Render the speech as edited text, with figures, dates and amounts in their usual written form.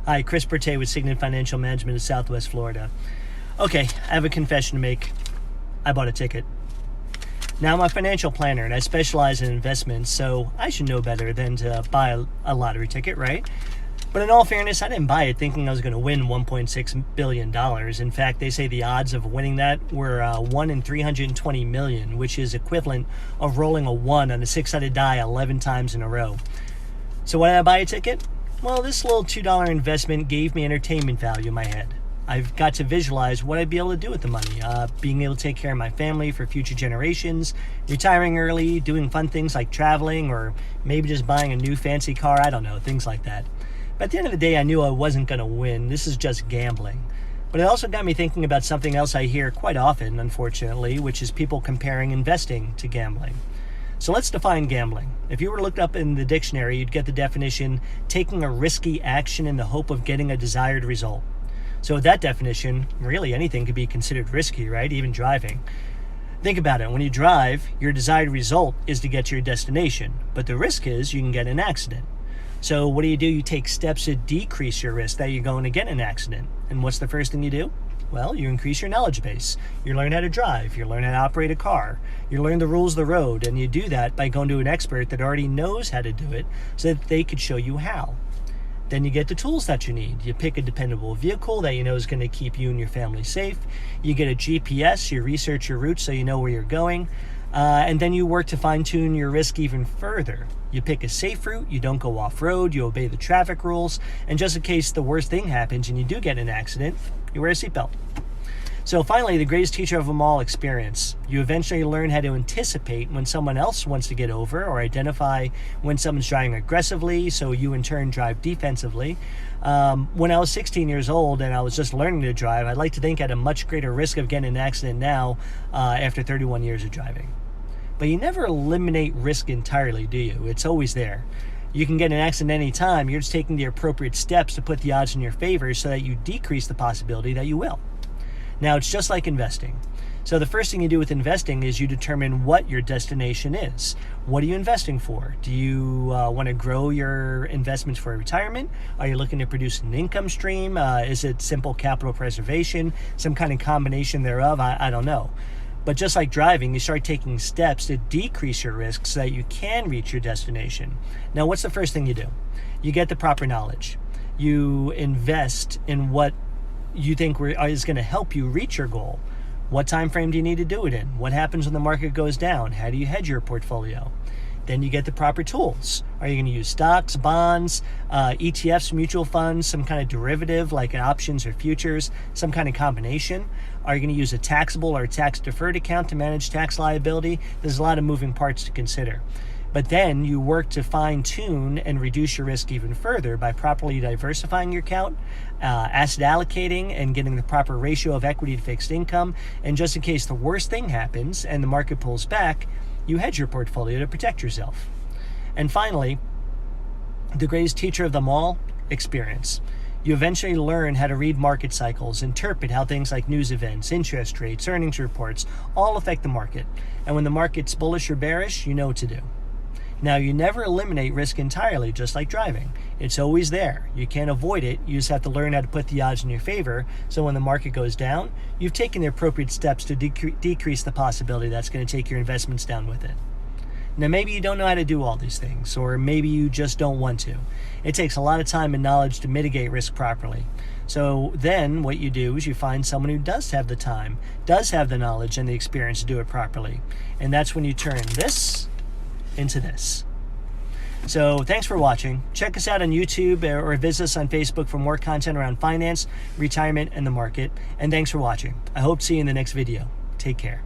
Hi, Chris Bertay with Signet Financial Management of Southwest Florida. Okay, I have a confession to make. I bought a ticket. Now, I'm a financial planner and I specialize in investments, so I should know better than to buy a lottery ticket, right? But in all fairness, I didn't buy it thinking I was going to win $1.6 billion. In fact, they say the odds of winning that were 1 in 320 million, which is equivalent of rolling a 1 on a 6-sided die 11 times in a row. So why did I buy a ticket? Well, this little $2 investment gave me entertainment value in my head. I've got to visualize what I'd be able to do with the money, being able to take care of my family for future generations, retiring early, doing fun things like traveling, or maybe just buying a new fancy car, I don't know, things like that. But at the end of the day, I knew I wasn't going to win. This is just gambling. But it also got me thinking about something else I hear quite often, unfortunately, which is people comparing investing to gambling. So let's define gambling. If you were to look up in the dictionary, you'd get the definition, taking a risky action in the hope of getting a desired result. So with that definition, really anything could be considered risky, right? Even driving. Think about it. When you drive, your desired result is to get to your destination. But the risk is you can get in an accident. So what do? You take steps to decrease your risk that you're going to get in an accident. And what's the first thing you do? Well, you increase your knowledge base. You learn how to drive. You learn how to operate a car. You learn the rules of the road. And you do that by going to an expert that already knows how to do it so that they could show you how. Then you get the tools that you need. You pick a dependable vehicle that you know is going to keep you and your family safe. You get a GPS. You research your route so you know where you're going. And then you work to fine-tune your risk even further. You pick a safe route, you don't go off-road, you obey the traffic rules, and just in case the worst thing happens and you do get in an accident, you wear a seatbelt. So finally, the greatest teacher of them all, experience. You eventually learn how to anticipate when someone else wants to get over or identify when someone's driving aggressively, so you in turn drive defensively. When I was 16 years old and I was just learning to drive, I'd like to think I had a much greater risk of getting in an accident now after 31 years of driving. But you never eliminate risk entirely, do you? It's always there. You can get in an accident any time. You're just taking the appropriate steps to put the odds in your favor so that you decrease the possibility that you will. Now, it's just like investing. So the first thing you do with investing is you determine what your destination is. What are you investing for? Do you want to grow your investments for retirement? Are you looking to produce an income stream? Is it simple capital preservation? Some kind of combination thereof? I don't know. But just like driving, you start taking steps to decrease your risk so that you can reach your destination. Now, what's the first thing you do? You get the proper knowledge. You invest in what you think is going to help you reach your goal. What time frame do you need to do it in? What happens when the market goes down? How do you hedge your portfolio? Then you get the proper tools. Are you going to use stocks, bonds, ETFs, mutual funds, some kind of derivative like options or futures, some kind of combination? Are you going to use a taxable or a tax-deferred account to manage tax liability? There's a lot of moving parts to consider. But then you work to fine-tune and reduce your risk even further by properly diversifying your account, asset allocating, and getting the proper ratio of equity to fixed income. And just in case the worst thing happens and the market pulls back, you hedge your portfolio to protect yourself. And finally, the greatest teacher of them all, experience. You eventually learn how to read market cycles, interpret how things like news events, interest rates, earnings reports all affect the market. And when the market's bullish or bearish, you know what to do. Now, you never eliminate risk entirely, just like driving. It's always there. You can't avoid it. You just have to learn how to put the odds in your favor. So when the market goes down, you've taken the appropriate steps to decrease the possibility that's going to take your investments down with it. Now, maybe you don't know how to do all these things, or maybe you just don't want to. It takes a lot of time and knowledge to mitigate risk properly. So then what you do is you find someone who does have the time, does have the knowledge and the experience to do it properly. And that's when you turn this into this. So thanks for watching. Check us out on YouTube or visit us on Facebook for more content around finance, retirement, and the market. And thanks for watching. I hope to see you in the next video. Take care.